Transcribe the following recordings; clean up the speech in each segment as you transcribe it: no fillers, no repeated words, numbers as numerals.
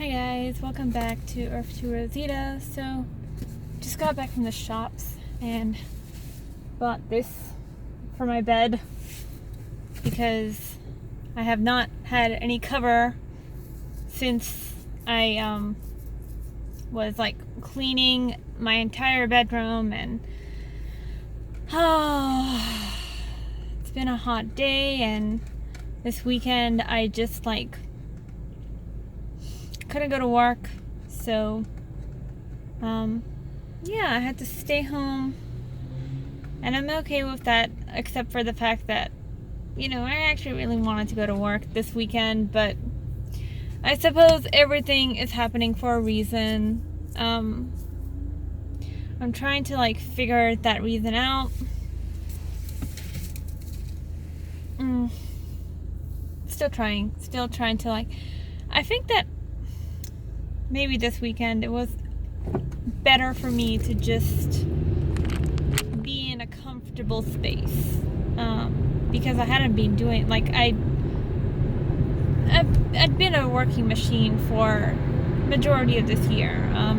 Hi guys, welcome back to Earth to Rosita. So, just got back from the shops and bought this for my bed because I have not had any cover since I was like cleaning my entire bedroom, and it's been a hot day, and this weekend I just like couldn't go to work, so yeah, I had to stay home, and I'm okay with that, except for the fact that, you know, I actually really wanted to go to work this weekend, but I suppose everything is happening for a reason. I'm trying to like figure that reason out. Still trying to like, I think that maybe this weekend it was better for me to just be in a comfortable space, because I hadn't been doing, like, I'd been a working machine for majority of this year. I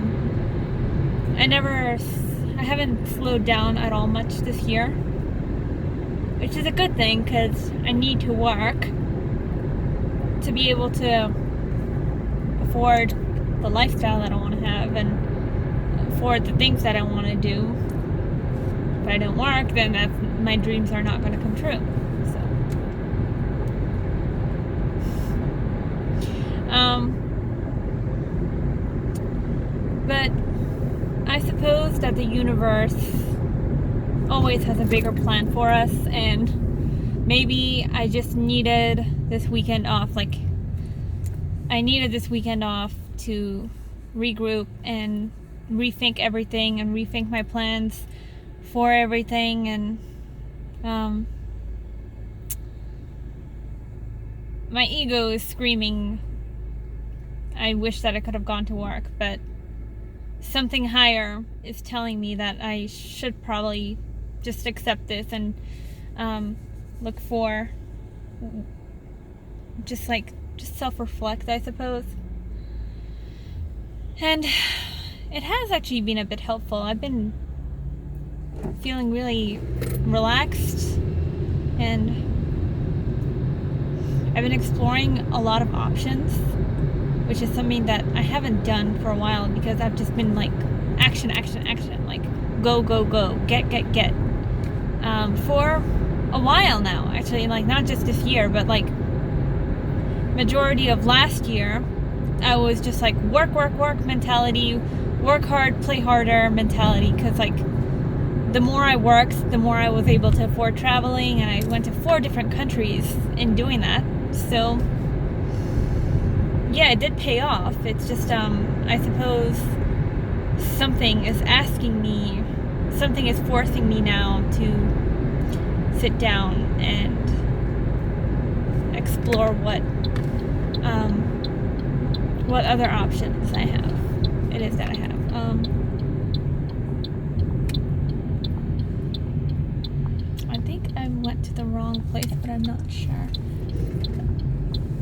haven't slowed down at all much this year, which is a good thing because I need to work to be able to afford the lifestyle that I want to have and afford the things that I want to do. If I don't work, then my dreams are not going to come true. But I suppose that the universe always has a bigger plan for us, and maybe I just needed this weekend off. Like, I needed this weekend off to regroup and rethink everything and rethink my plans for everything, and my ego is screaming, I wish that I could have gone to work, but something higher is telling me that I should probably just accept this and look for just self-reflect, I suppose. And it has actually been a bit helpful. I've been feeling really relaxed, and I've been exploring a lot of options, which is something that I haven't done for a while because I've just been like action, like go, get, for a while now, actually, like not just this year, but like majority of last year. I was just like work mentality, work hard, play harder mentality, because like the more I worked, the more I was able to afford traveling, and I went to 4 different countries in doing that. So yeah, it did pay off. It's just I suppose something is forcing me now to sit down and explore what other options I have. It is that I have. I think I went to the wrong place, but I'm not sure.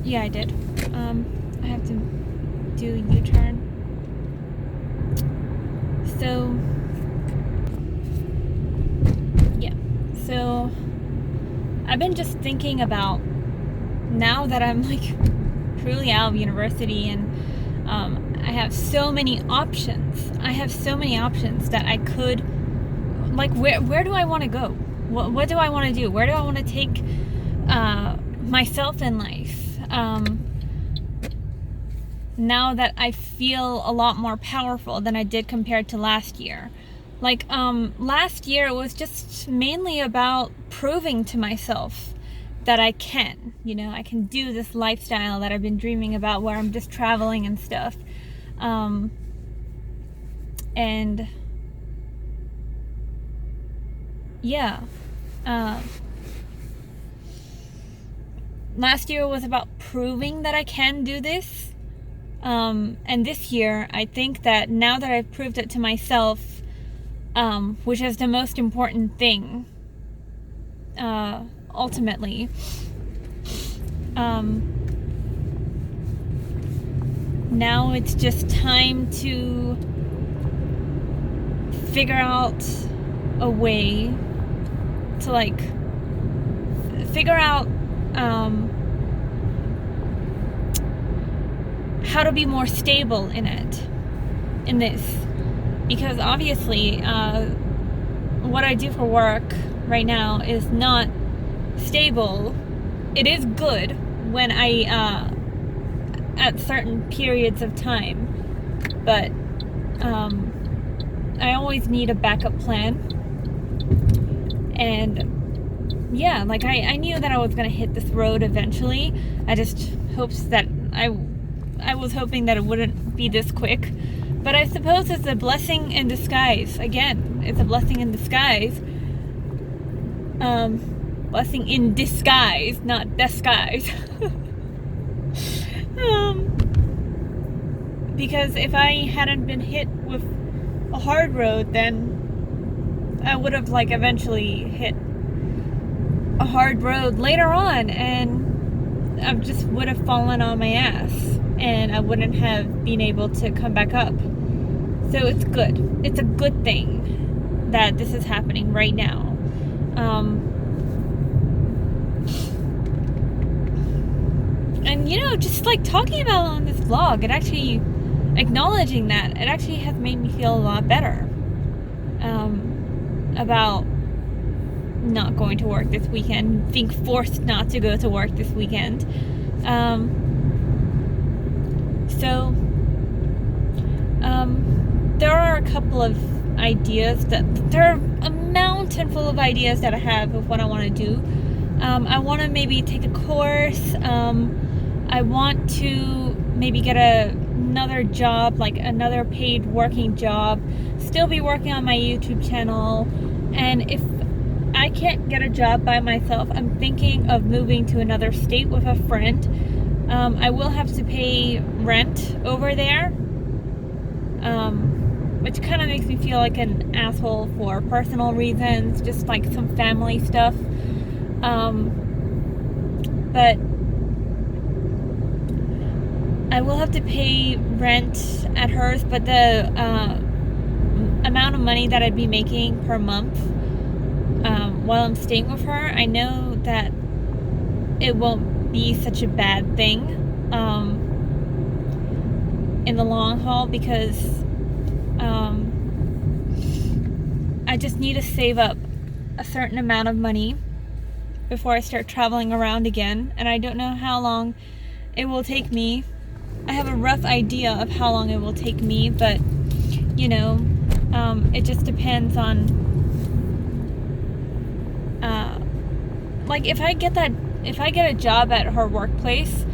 Yeah, I did. I have to do a U-turn. So, yeah. So, I've been just thinking about, now that I'm like truly out of university, and I have so many options. That I could, like, where do I want to go? What do I want to do? Where do I want to take myself in life? Now that I feel a lot more powerful than I did compared to last year. Like, last year it was just mainly about proving to myself that I can, I can do this lifestyle that I've been dreaming about, where I'm just traveling and stuff. And yeah, last year was about proving that I can do this. And this year, I think that now that I've proved it to myself, which is the most important thing, ultimately, now it's just time to figure out a way to like figure out how to be more stable in this, because obviously what I do for work right now is not stable. It is good when I at certain periods of time, but I always need a backup plan. And yeah, like I knew that I was gonna hit this road eventually. I just hoped that I was hoping that it wouldn't be this quick. But I suppose it's a blessing in disguise. Again, it's a blessing in disguise. Blessing in disguise, not disguise. Because if I hadn't been hit with a hard road, then I would have like eventually hit a hard road later on, and I just would have fallen on my ass, and I wouldn't have been able to come back up. So it's good. It's a good thing that this is happening right now. And just like talking about it on this vlog, it actually, acknowledging that, it actually has made me feel a lot better about not going to work this weekend, being forced not to go to work this weekend. So there are a couple of ideas there are a mountain full of ideas that I have of what I want to do. I want to maybe take a course. I want to maybe get another job, like another paid working job, still be working on my YouTube channel. And if I can't get a job by myself, I'm thinking of moving to another state with a friend. I will have to pay rent over there, which kind of makes me feel like an asshole for personal reasons, just like some family stuff. But I will have to pay rent at hers, but the amount of money that I'd be making per month while I'm staying with her, I know that it won't be such a bad thing in the long haul, because I just need to save up a certain amount of money before I start traveling around again, and I don't know how long it will take me. I have a rough idea of how long it will take me, but it just depends on like if I get a job at her workplace,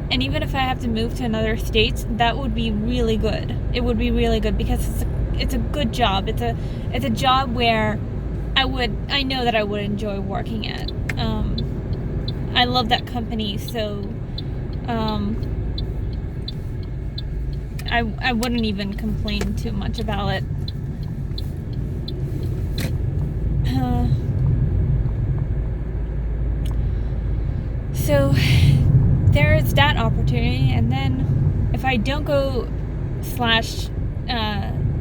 and even if I have to move to another state, that would be really good. It would be really good, because it's a good job. It's a job where I know that I would enjoy working at. I love that company, so I wouldn't even complain too much about it. So there's that opportunity, and then if I don't go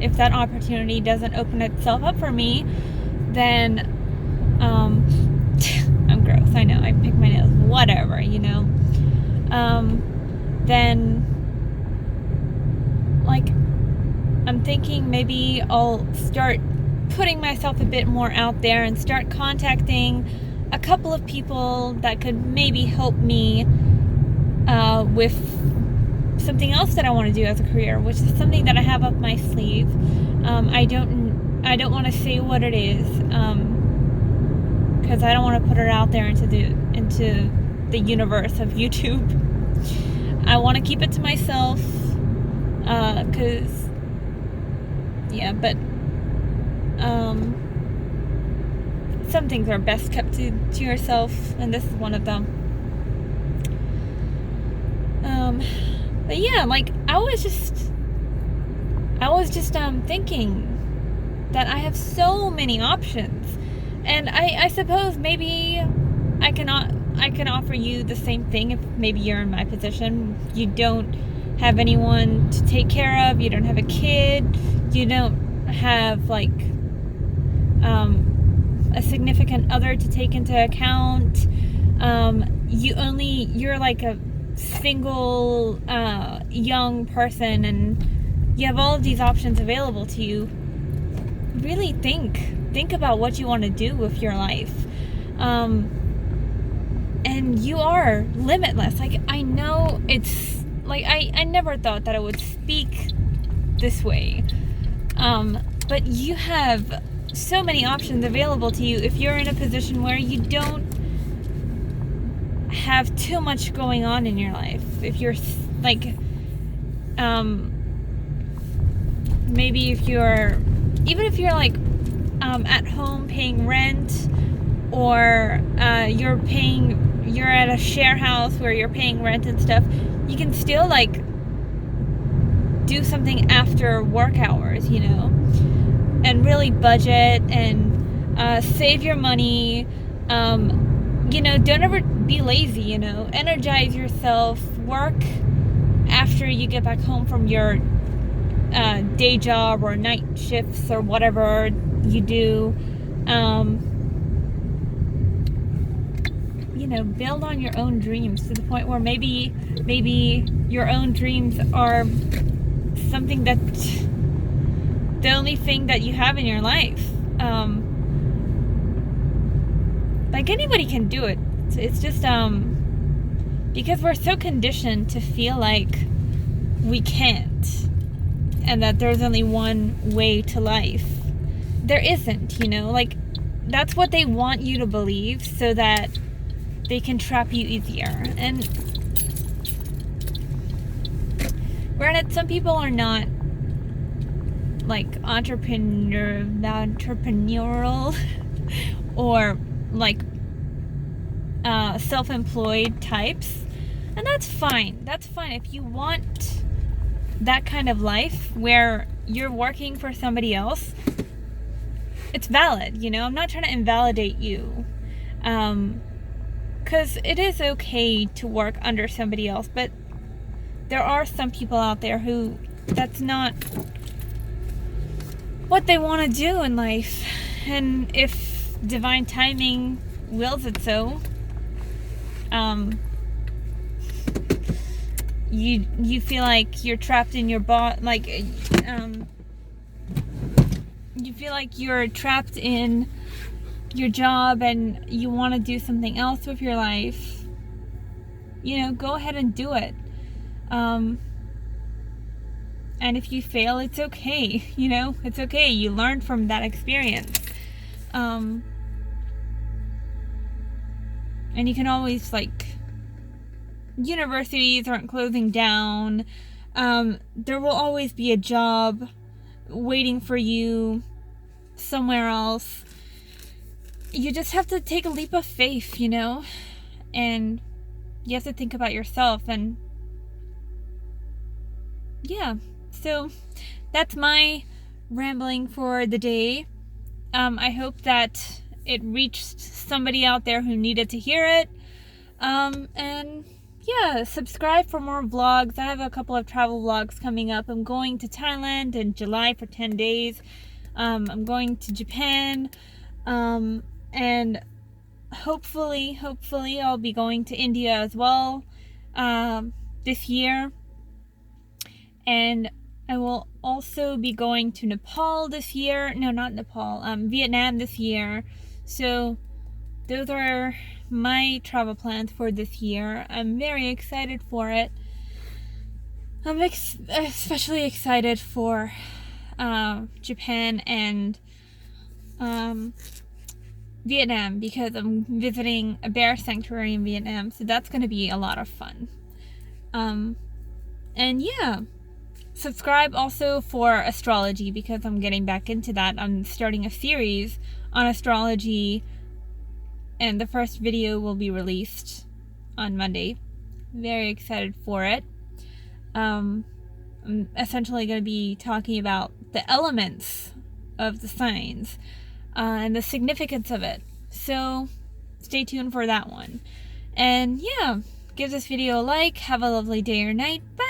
if that opportunity doesn't open itself up for me, then I'm gross, I know, I pick my nose, whatever, then like I'm thinking maybe I'll start putting myself a bit more out there and start contacting a couple of people that could maybe help me with something else that I want to do as a career, which is something that I have up my sleeve. I don't want to say what it is, because I don't want to put it out there into the universe of YouTube. I want to keep it to myself, but some things are best kept to yourself, and this is one of them. But yeah, like I was just thinking that I have so many options, and I suppose maybe I can offer you the same thing if maybe you're in my position. You don't have anyone to take care of, you don't have a kid, you don't have like a significant other to take into account, you're like a single young person, and you have all of these options available to you. Really think about what you want to do with your life. And you are limitless. Like, I know it's like I never thought that I would speak this way, but you have so many options available to you if you're in a position where you don't have too much going on in your life. If you're like maybe if you're like at home paying rent, or you're at a share house where you're paying rent and stuff, you can still like do something after work hours, you know, and really budget and save your money. You know, don't ever be lazy, you know, energize yourself, work after you get back home from your day job or night shifts or whatever you do. You know, build on your own dreams to the point where maybe your own dreams are something that the only thing that you have in your life. Like, anybody can do it. It's just because we're so conditioned to feel like we can't, and that there's only one way to life. There isn't, you know, like, that's what they want you to believe so that they can trap you easier. And granted, some people are not like entrepreneurial or like self-employed types, and that's fine. That's fine if you want that kind of life where you're working for somebody else. It's valid, you know. I'm not trying to invalidate you, because it is okay to work under somebody else, but there are some people out there who that's not what they want to do in life. And if divine timing wills it so, you feel like you're trapped in your you feel like you're trapped in your job and you want to do something else with your life, you know, go ahead and do it. And if you fail, it's okay, you know, it's okay. You learned from that experience. And you can always, like, universities aren't closing down. There will always be a job waiting for you somewhere else. You just have to take a leap of faith, you know, and you have to think about yourself. And yeah, so that's my rambling for the day. I hope that it reached somebody out there who needed to hear it. And yeah, subscribe for more vlogs. I have a couple of travel vlogs coming up. I'm going to Thailand in July for 10 days. I'm going to Japan. And hopefully I'll be going to India as well this year. And I will also be going to Nepal this year. No, not Nepal. Vietnam this year. So those are my travel plans for this year. I'm very excited for it. I'm especially excited for Japan and Vietnam, because I'm visiting a bear sanctuary in Vietnam, so that's going to be a lot of fun. And yeah, subscribe also for astrology, because I'm getting back into that. I'm starting a series on astrology, and the first video will be released on Monday. Very excited for it. I'm essentially going to be talking about the elements of the signs and the significance of it. So stay tuned for that one. And yeah, give this video a like. Have a lovely day or night. Bye!